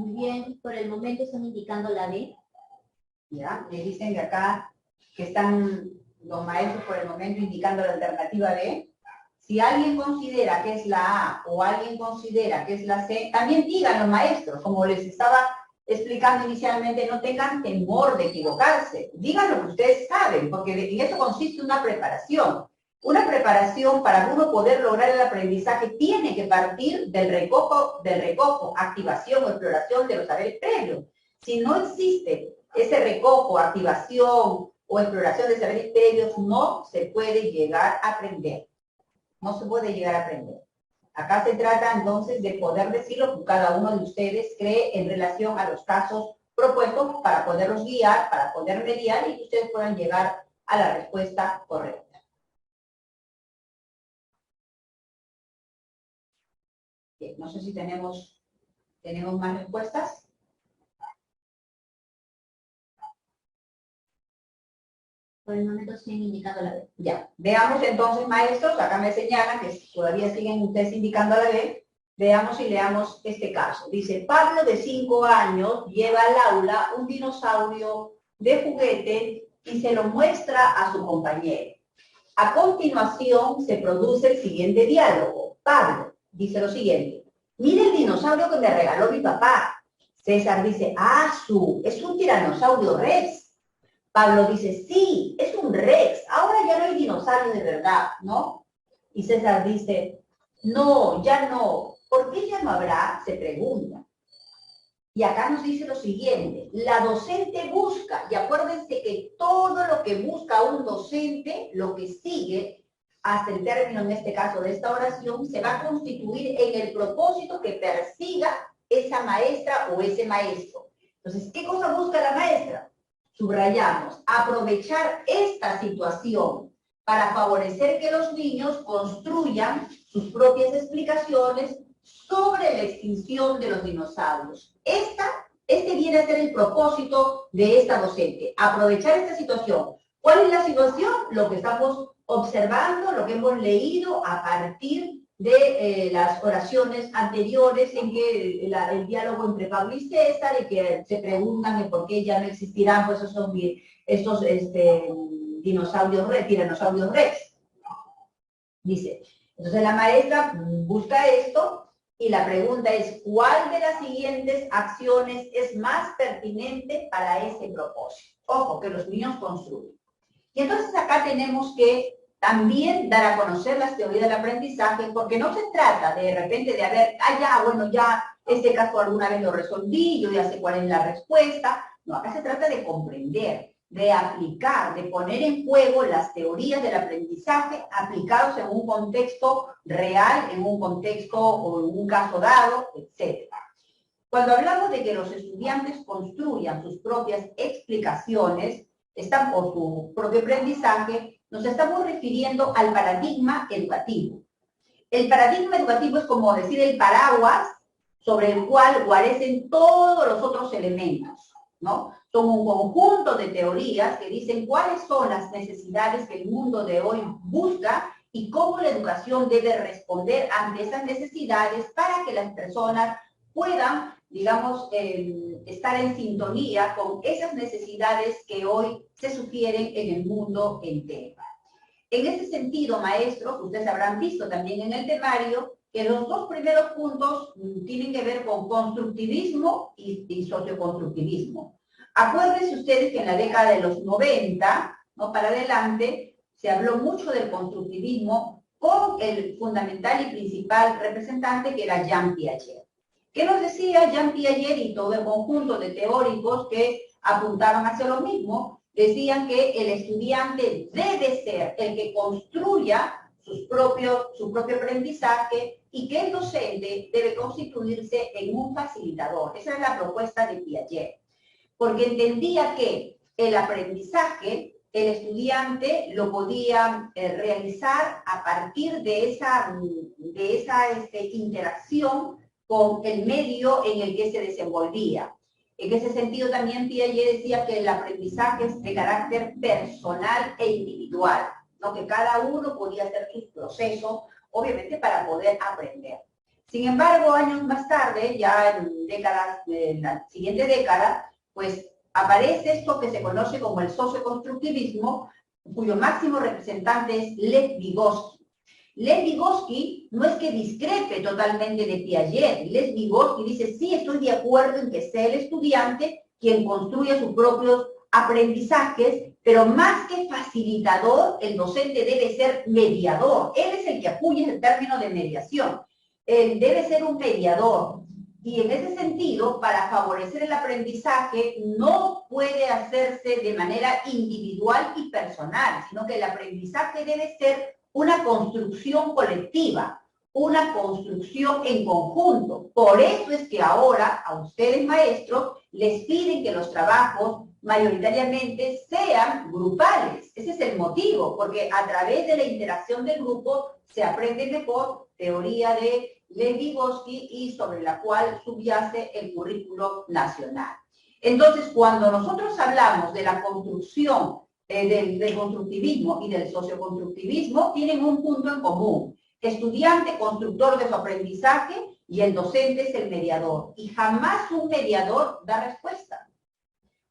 Muy bien, por el momento están indicando la B. Ya, me dicen de acá que están los maestros por el momento indicando la alternativa B. Si alguien considera que es la A o alguien considera que es la C, también digan los maestros, como les estaba explicando inicialmente, no tengan temor de equivocarse. Digan lo que ustedes saben, porque en eso consiste una preparación. Una preparación para uno poder lograr el aprendizaje tiene que partir del recojo, activación o exploración de los saberes previos. Si no existe ese recojo, activación o exploración de saberes previos, no se puede llegar a aprender. No se puede llegar a aprender. Acá se trata entonces de poder decir lo que cada uno de ustedes cree en relación a los casos propuestos para poderlos guiar, para poder mediar y que ustedes puedan llegar a la respuesta correcta. Bien, no sé si tenemos más respuestas. Por el momento siguen indicando la B. Ya, veamos entonces, maestros, acá me señalan que todavía siguen ustedes indicando la B. Veamos y leamos este caso. Dice, Pablo de 5 años lleva al aula un dinosaurio de juguete y se lo muestra a su compañero. A continuación se produce el siguiente diálogo. Pablo dice lo siguiente, mire el dinosaurio que me regaló mi papá. César dice, es un tiranosaurio rex. Pablo dice, sí, es un rex, ahora ya no hay dinosaurios de verdad, ¿no? Y César dice, no, ya no. ¿Por qué ya no habrá? Se pregunta. Y acá nos dice lo siguiente, la docente busca, y acuérdense que todo lo que busca un docente, lo que sigue, hasta el término en este caso de esta oración, se va a constituir en el propósito que persiga esa maestra o ese maestro. Entonces, ¿qué cosa busca la maestra? Subrayamos, aprovechar esta situación para favorecer que los niños construyan sus propias explicaciones sobre la extinción de los dinosaurios. Este viene a ser el propósito de esta docente, aprovechar esta situación. ¿Cuál es la situación? Lo que estamos observando, lo que hemos leído a partir de las oraciones anteriores en que el diálogo entre Pablo y César y que se preguntan por qué ya no existirán pues estos tiranosaurios rex. Dice, entonces la maestra busca esto y la pregunta es, ¿cuál de las siguientes acciones es más pertinente para ese propósito? Ojo, que los niños construyen. Y entonces acá tenemos que también dar a conocer las teorías del aprendizaje, porque no se trata de repente de haber, ya este caso alguna vez lo resolví, yo ya sé cuál es la respuesta. No, acá se trata de comprender, de aplicar, de poner en juego las teorías del aprendizaje aplicados en un contexto real, en un contexto o en un caso dado, etc. Cuando hablamos de que los estudiantes construyan sus propias explicaciones, o su propio aprendizaje, nos estamos refiriendo al paradigma educativo. El paradigma educativo es como decir el paraguas sobre el cual guarecen todos los otros elementos, ¿no? Son un conjunto de teorías que dicen cuáles son las necesidades que el mundo de hoy busca y cómo la educación debe responder ante esas necesidades para que las personas puedan, digamos, estar en sintonía con esas necesidades que hoy se sugieren en el mundo entero. En ese sentido, maestros, ustedes habrán visto también en el temario que los dos primeros puntos tienen que ver con constructivismo y socioconstructivismo. Acuérdense ustedes que en la década de los 90, ¿no?, para adelante, se habló mucho del constructivismo con el fundamental y principal representante que era Jean Piaget. ¿Qué nos decía Jean Piaget y todo el conjunto de teóricos que apuntaban hacia lo mismo? Decían que el estudiante debe ser el que construya su propio aprendizaje y que el docente debe constituirse en un facilitador. Esa es la propuesta de Piaget, porque entendía que el aprendizaje, el estudiante lo podía realizar a partir de esa interacción con el medio en el que se desenvolvía. En ese sentido también Piaget decía que el aprendizaje es de carácter personal e individual, ¿no?, que cada uno podía hacer su proceso, obviamente, para poder aprender. Sin embargo, años más tarde, ya en la siguiente década, pues aparece esto que se conoce como el socioconstructivismo, cuyo máximo representante es Lev Vygotsky. Lev Vygotsky no es que discrepe totalmente de Piaget. Lev Vygotsky dice, sí, estoy de acuerdo en que sea el estudiante quien construye sus propios aprendizajes, pero más que facilitador, el docente debe ser mediador. Él es el que acuña el término de mediación. Él debe ser un mediador. Y en ese sentido, para favorecer el aprendizaje, no puede hacerse de manera individual y personal, sino que el aprendizaje debe ser una construcción colectiva, una construcción en conjunto. Por eso es que ahora a ustedes, maestros, les piden que los trabajos mayoritariamente sean grupales. Ese es el motivo, porque a través de la interacción del grupo se aprende mejor teoría de Lev Vygotsky y sobre la cual subyace el currículo nacional. Entonces, cuando nosotros hablamos de la construcción del constructivismo y del socioconstructivismo, tienen un punto en común. Estudiante, constructor de su aprendizaje, y el docente es el mediador. Y jamás un mediador da respuesta.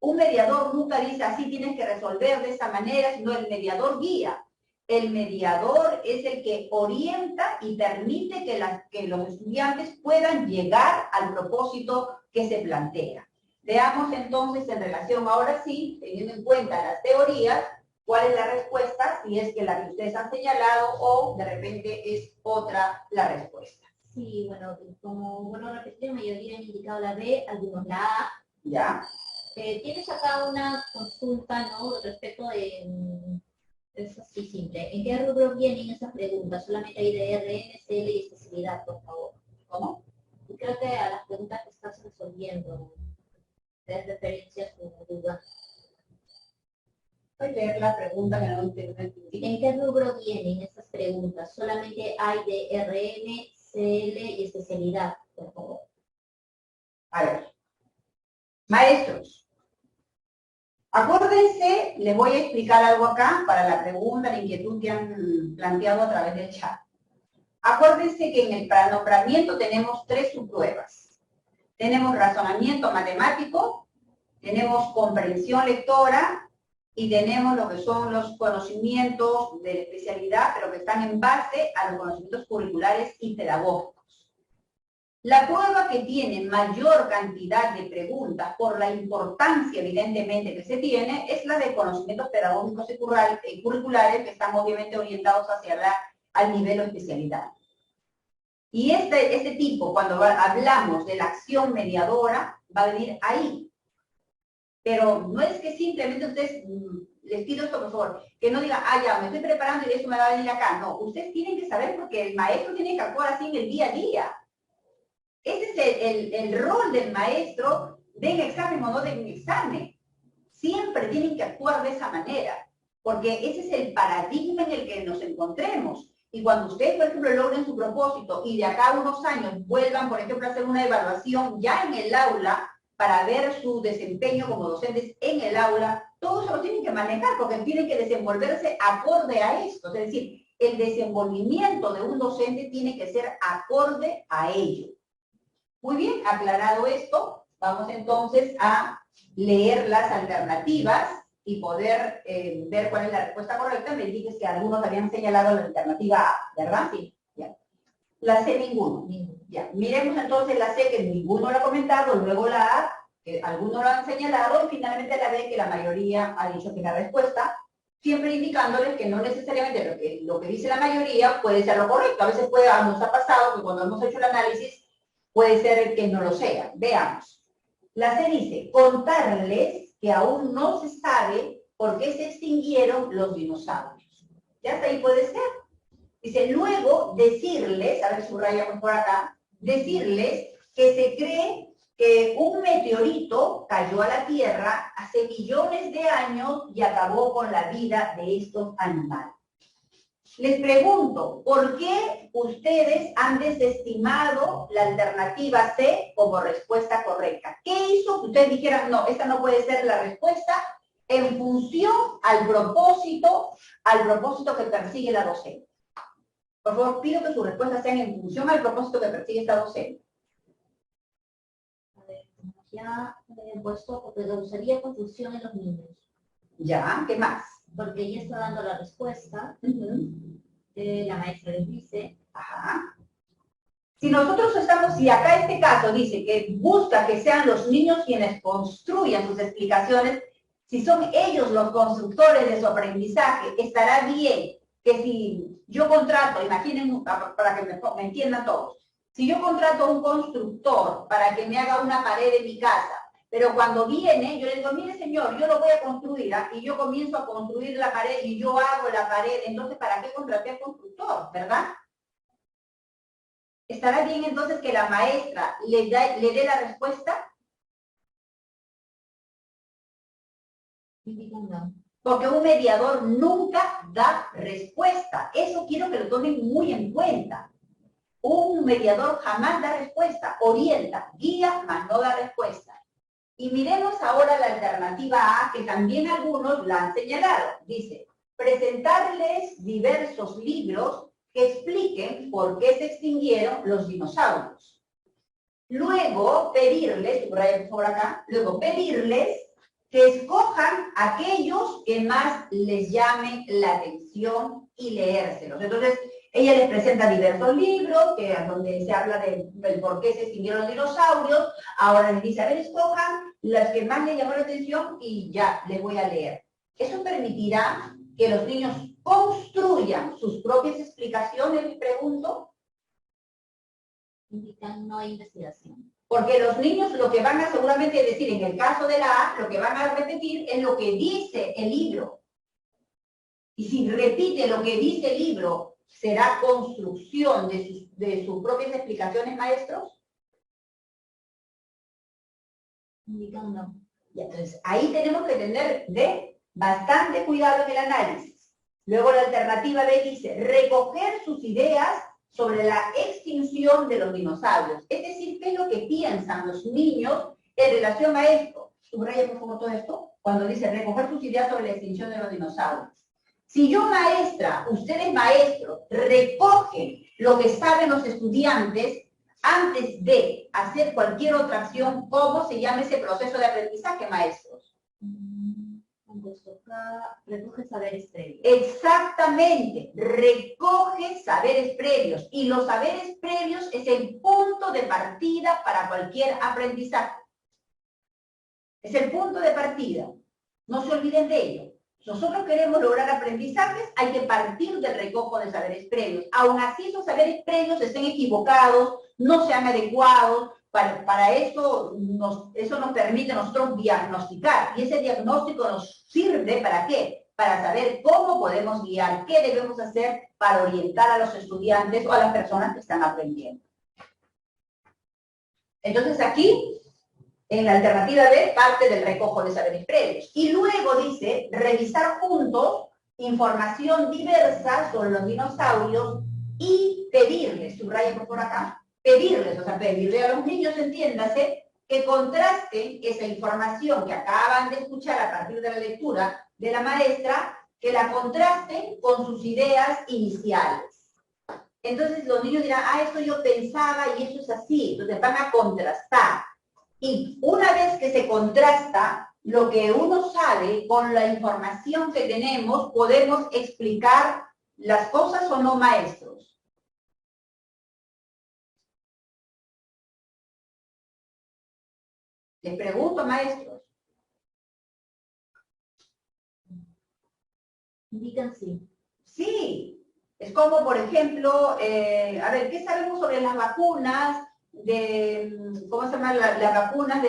Un mediador nunca dice, así tienes que resolver de esa manera, sino el mediador guía. El mediador es el que orienta y permite que los estudiantes puedan llegar al propósito que se plantea. Veamos entonces en relación, ahora sí, teniendo en cuenta las teorías, cuál es la respuesta, si es que la que ustedes han señalado o de repente es otra la respuesta. Sí, bueno, como repetí, la mayoría han indicado la B, algunos la A. ¿Ya? Tienes acá una consulta, ¿no? Respecto de... Es así simple. ¿En qué rubro vienen esas preguntas? Solamente hay de RN, CL y accesibilidad, por favor. ¿Cómo? Y creo que a las preguntas que estás resolviendo, de referencia a su duda. Voy a leer la pregunta que no entendí. ¿En qué rubro vienen esas preguntas? Solamente hay de RN, CL y especialidad, por favor. A ver. Maestros, acuérdense, les voy a explicar algo acá para la pregunta, la inquietud que han planteado a través del chat. Acuérdense que en el nombramiento tenemos 3 subpruebas. Tenemos razonamiento matemático, tenemos comprensión lectora y tenemos lo que son los conocimientos de especialidad, pero que están en base a los conocimientos curriculares y pedagógicos. La prueba que tiene mayor cantidad de preguntas por la importancia evidentemente que se tiene es la de conocimientos pedagógicos y curriculares que están obviamente orientados hacia al nivel de especialidad. Y este tipo, cuando hablamos de la acción mediadora, va a venir ahí. Pero no es que simplemente ustedes, les pido esto por favor, que no digan, ya, me estoy preparando y eso me va a venir acá. No, ustedes tienen que saber porque el maestro tiene que actuar así en el día a día. Ese es el rol del maestro, den examen o no den examen. Siempre tienen que actuar de esa manera, porque ese es el paradigma en el que nos encontremos. Y cuando ustedes, por ejemplo, logren su propósito y de acá a unos años vuelvan, por ejemplo, a hacer una evaluación ya en el aula para ver su desempeño como docentes en el aula, todo eso lo tienen que manejar porque tienen que desenvolverse acorde a esto. Es decir, el desenvolvimiento de un docente tiene que ser acorde a ello. Muy bien, aclarado esto, vamos entonces a leer las alternativas y poder ver cuál es la respuesta correcta. Me dices que algunos habían señalado la alternativa A, ¿verdad? Sí. Ya. La C, ninguno. Ya. Miremos entonces la C, que ninguno lo ha comentado, luego la A, que algunos lo han señalado, y finalmente la B, que la mayoría ha dicho que es la respuesta, siempre indicándoles que no necesariamente lo que dice la mayoría puede ser lo correcto. A veces nos ha pasado que cuando hemos hecho el análisis, puede ser que no lo sea. Veamos. La C dice, contarles que aún no se sabe por qué se extinguieron los dinosaurios. Ya hasta ahí puede ser. Dice, luego decirles, a ver, subrayamos por acá, decirles que se cree que un meteorito cayó a la Tierra hace millones de años y acabó con la vida de estos animales. Les pregunto, ¿por qué ustedes han desestimado la alternativa C como respuesta correcta? ¿Qué hizo que ustedes dijeran, no, esta no puede ser la respuesta en función al propósito que persigue la docente? Por favor, pido que sus respuestas sean en función al propósito que persigue esta docente. A ver, ya he puesto porque causaría confusión en los niños. Ya, ¿qué más? Porque ella está dando la respuesta, la maestra les dice, Ajá. Si nosotros estamos, si acá este caso dice que busca que sean los niños quienes construyan sus explicaciones, si son ellos los constructores de su aprendizaje, estará bien que si yo contrato, imaginen, para que me entiendan todos, si yo contrato a un constructor para que me haga una pared en mi casa, pero cuando viene, yo le digo, mire señor, yo lo voy a construir, ¿ah? Y yo comienzo a construir la pared y yo hago la pared, entonces ¿para qué contraté al constructor, verdad? ¿Estará bien entonces que la maestra le dé la respuesta? no. Porque un mediador nunca da respuesta. Eso quiero que lo tomen muy en cuenta. Un mediador jamás da respuesta, orienta, guía, mas no da respuesta. Y miremos ahora la alternativa A, que también algunos la han señalado. Dice, presentarles diversos libros que expliquen por qué se extinguieron los dinosaurios. Luego pedirles, por acá, luego pedirles que escojan aquellos que más les llamen la atención y leérselos. Entonces, ella les presenta diversos libros donde se habla del por qué se extinguieron los dinosaurios. Ahora les dice, a ver, escojan las que más les llamó la atención y ya, les voy a leer. Eso permitirá que los niños construyan sus propias explicaciones, les pregunto. Indican no hay investigación. Porque los niños lo que van a seguramente decir, en el caso de la A, lo que van a repetir es lo que dice el libro. Y si repite lo que dice el libro, ¿será construcción de sus propias explicaciones, maestros? Indican no. Y entonces, ahí tenemos que tener bastante cuidado en el análisis. Luego la alternativa B dice, recoger sus ideas sobre la extinción de los dinosaurios. Es decir, ¿qué es lo que piensan los niños en relación a esto? Subraya por favor todo esto, cuando dice recoger sus ideas sobre la extinción de los dinosaurios. Si yo maestra, ustedes maestros, recogen lo que saben los estudiantes antes de hacer cualquier otra acción, ¿cómo se llama ese proceso de aprendizaje, maestros? Recoge saberes previos. Exactamente, recoge saberes previos. Y los saberes previos es el punto de partida para cualquier aprendizaje. Es el punto de partida. No se olviden de ello. Si nosotros queremos lograr aprendizajes, hay que partir del recojo de saberes previos. Aún así, esos saberes previos estén equivocados, no sean adecuados. Para eso nos permite a nosotros diagnosticar. Y ese diagnóstico nos sirve ¿para qué? Para saber cómo podemos guiar, qué debemos hacer para orientar a los estudiantes o a las personas que están aprendiendo. Entonces aquí, en la alternativa B, parte del recojo de saberes previos. Y luego dice, revisar juntos información diversa sobre los dinosaurios y pedirles, subraya por acá, pedirles, o sea, pedirle a los niños, entiéndase, que contrasten esa información que acaban de escuchar a partir de la lectura de la maestra, que la contrasten con sus ideas iniciales. Entonces los niños dirán, esto yo pensaba y eso es así, entonces van a contrastar. Y una vez que se contrasta lo que uno sabe con la información que tenemos, podemos explicar las cosas o no, maestros. Les pregunto, maestros. Indican sí. Sí. Es como, por ejemplo, a ver, ¿qué sabemos sobre las vacunas? ¿Cómo se llama? Las vacunas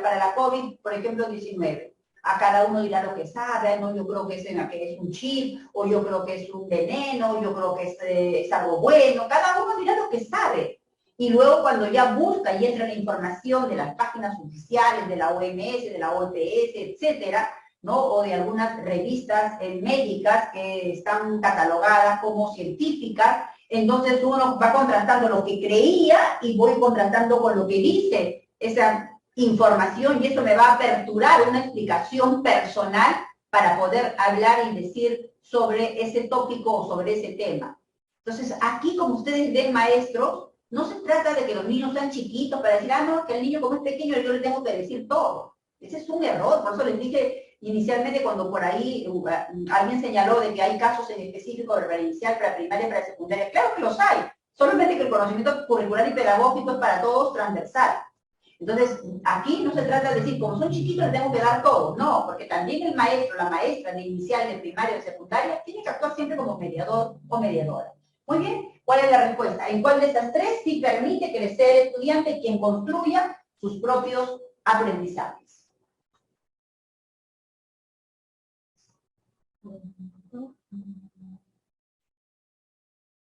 para la COVID, por ejemplo, 19. A cada uno dirá lo que sabe, ¿no? Yo creo que es un chip, o yo creo que es un veneno, yo creo que es algo bueno. Cada uno dirá lo que sabe. Y luego cuando ya busca y entra la información de las páginas oficiales, de la OMS, de la OPS, etcétera, ¿no? O de algunas revistas médicas que están catalogadas como científicas, entonces uno va contrastando lo que creía y voy contrastando con lo que dice esa información y eso me va a aperturar una explicación personal para poder hablar y decir sobre ese tópico o sobre ese tema. Entonces, aquí, como ustedes ven, maestros, no se trata de que los niños sean chiquitos para decir, ah, no, que el niño como es pequeño yo le tengo que decir todo. Ese es un error, por eso les dije inicialmente cuando por ahí alguien señaló de que hay casos en específico de para inicial, para primaria, para secundaria. Claro que los hay, solamente que el conocimiento curricular y pedagógico es para todos transversal. Entonces, aquí no se trata de decir, como son chiquitos, les tengo que dar todo. No, porque también el maestro, la maestra de inicial, de primaria, de secundaria, tiene que actuar siempre como mediador o mediadora. Muy bien, ¿cuál es la respuesta? ¿En cuál de estas tres sí permite que sea el estudiante quien construya sus propios aprendizajes?